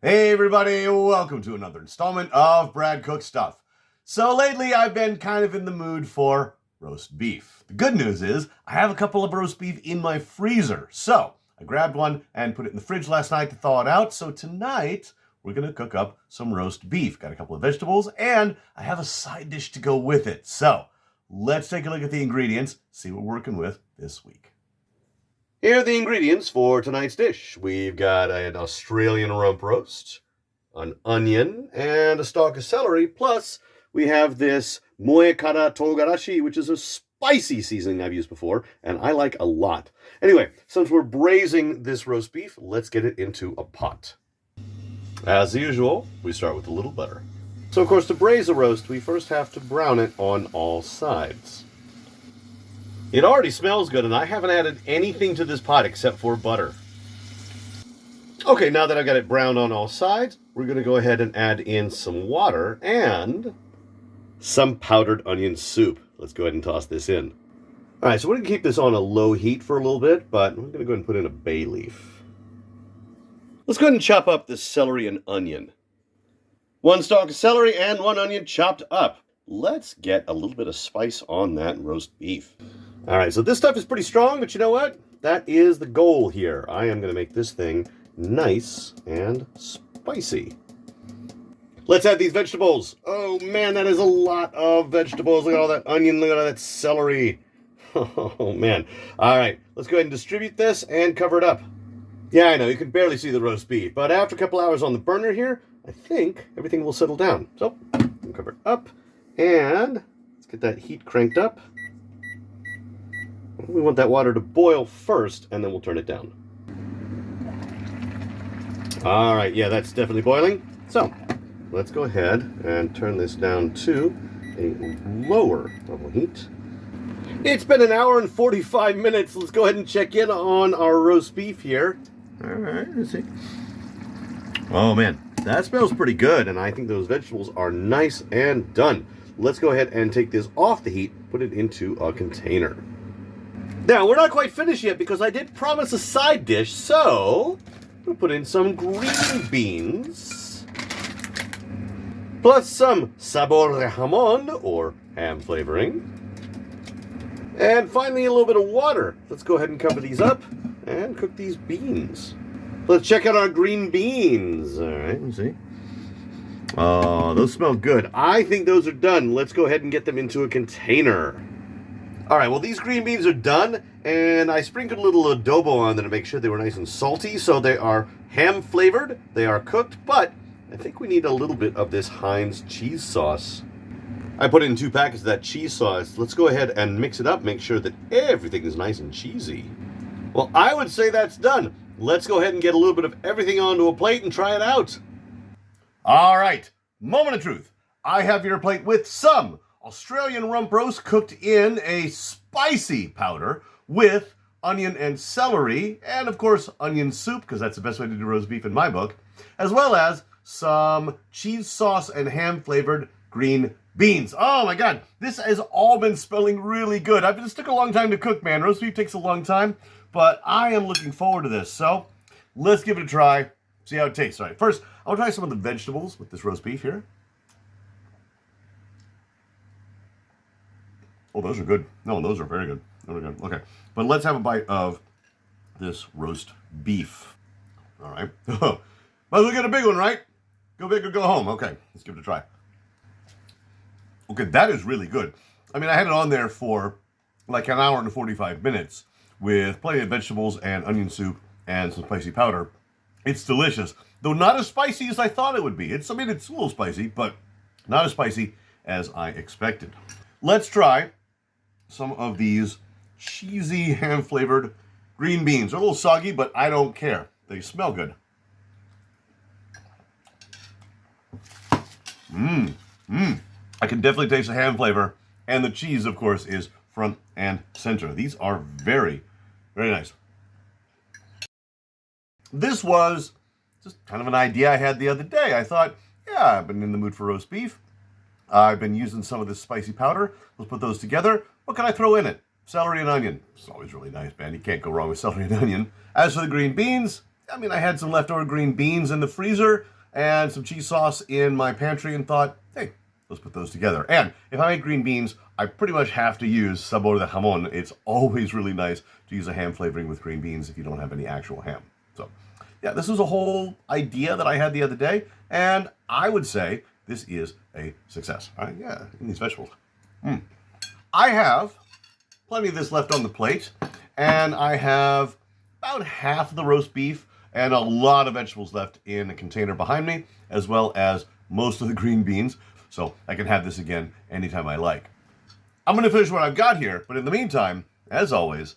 Hey everybody, welcome to another installment of Brad Cook Stuff. So lately I've been kind of in the mood for roast beef. The good news is I have a couple of roast beef in my freezer. So I grabbed one and put it in the fridge last night to thaw it out. So tonight we're going to cook up some roast beef. Got a couple of vegetables and I have a side dish to go with it. So let's take a look at the ingredients, see what we're working with this week. Here are the ingredients for tonight's dish. We've got an Australian rump roast, an onion, and a stalk of celery. Plus, we have this moe kara togarashi, which is a spicy seasoning I've used before, and I like a lot. Anyway, since we're braising this roast beef, let's get it into a pot. As usual, we start with a little butter. So, of course, to braise a roast, we first have to brown it on all sides. It already smells good, and I haven't added anything to this pot except for butter. Okay, now that I've got it browned on all sides, we're going to go ahead and add in some water and some powdered onion soup. Let's go ahead and toss this in. All right, so we're going to keep this on a low heat for a little bit, but we're going to go ahead and put in a bay leaf. Let's go ahead and chop up this celery and onion. 1 stalk of celery and 1 onion chopped up. Let's get a little bit of spice on that roast beef. All right, so this stuff is pretty strong, but you know what? That is the goal here. I am going to make this thing nice and spicy. Let's add these vegetables. Oh man, that is a lot of vegetables. Look at all that onion, look at all that celery. Oh man. All right, let's go ahead and distribute this and cover it up. Yeah, I know, you can barely see the roast beef, but after a couple hours on the burner here, I think everything will settle down. So, we'll cover it up, and let's get that heat cranked up. We want that water to boil first, and then we'll turn it down. All right, yeah, that's definitely boiling. So, let's go ahead and turn this down to a lower level heat. It's been 1 hour and 45 minutes. Let's go ahead and check in on our roast beef here. All right, let's see. Oh, man, that smells pretty good, and I think those vegetables are nice and done. Let's go ahead and take this off the heat, put it into a container. Now, we're not quite finished yet because I did promise a side dish, so I'm going to put in some green beans, plus some sabor de jamon, or ham flavoring, and finally a little bit of water. Let's go ahead and cover these up and cook these beans. Let's check out our green beans. All right, let's see. Oh, those smell good. I think those are done. Let's go ahead and get them into a container. All right, well, these green beans are done, and I sprinkled a little adobo on them to make sure they were nice and salty, so they are ham flavored, they are cooked, but I think we need a little bit of this Heinz cheese sauce. I put in 2 packets of that cheese sauce. Let's go ahead and mix it up, make sure that everything is nice and cheesy. Well, I would say that's done. Let's go ahead and get a little bit of everything onto a plate and try it out. All right, moment of truth. I have your plate with some Australian rump roast cooked in a spicy powder with onion and celery, and of course onion soup, because that's the best way to do roast beef in my book, as well as some cheese sauce and ham flavored green beans. Oh my god, this has all been smelling really good. This took a long time to cook, man. Roast beef takes a long time, but I am looking forward to this. So let's give it a try, see how it tastes. All right, first I'll try some of the vegetables with this roast beef here. Oh, those are good. No, those are very good. Those are good. Okay. But let's have a bite of this roast beef. All right. Well, we get a big one, right? Go big or go home. Okay. Let's give it a try. Okay, that is really good. I mean, I had it on there for like 1 hour and 45 minutes with plenty of vegetables and onion soup and some spicy powder. It's delicious, though not as spicy as I thought it would be. It's a little spicy, but not as spicy as I expected. Let's try some of these cheesy ham-flavored green beans. They're a little soggy, but I don't care. They smell good. I can definitely taste the ham flavor, and the cheese, of course, is front and center. These are very, very nice. This was just kind of an idea I had the other day. I thought, yeah, I've been in the mood for roast beef. I've been using some of this spicy powder. Let's put those together. What can I throw in it? Celery and onion. It's always really nice, man. You can't go wrong with celery and onion. As for the green beans, I mean, I had some leftover green beans in the freezer and some cheese sauce in my pantry and thought, hey, let's put those together. And if I make green beans, I pretty much have to use sabor de jamón. It's always really nice to use a ham flavoring with green beans if you don't have any actual ham. So, yeah, this was a whole idea that I had the other day, and I would say this is a success. All right, yeah, in these vegetables. I have plenty of this left on the plate, and I have about half of the roast beef and a lot of vegetables left in a container behind me, as well as most of the green beans, so I can have this again anytime I like. I'm going to finish what I've got here, but in the meantime, as always,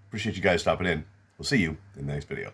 appreciate you guys stopping in. We'll see you in the next video.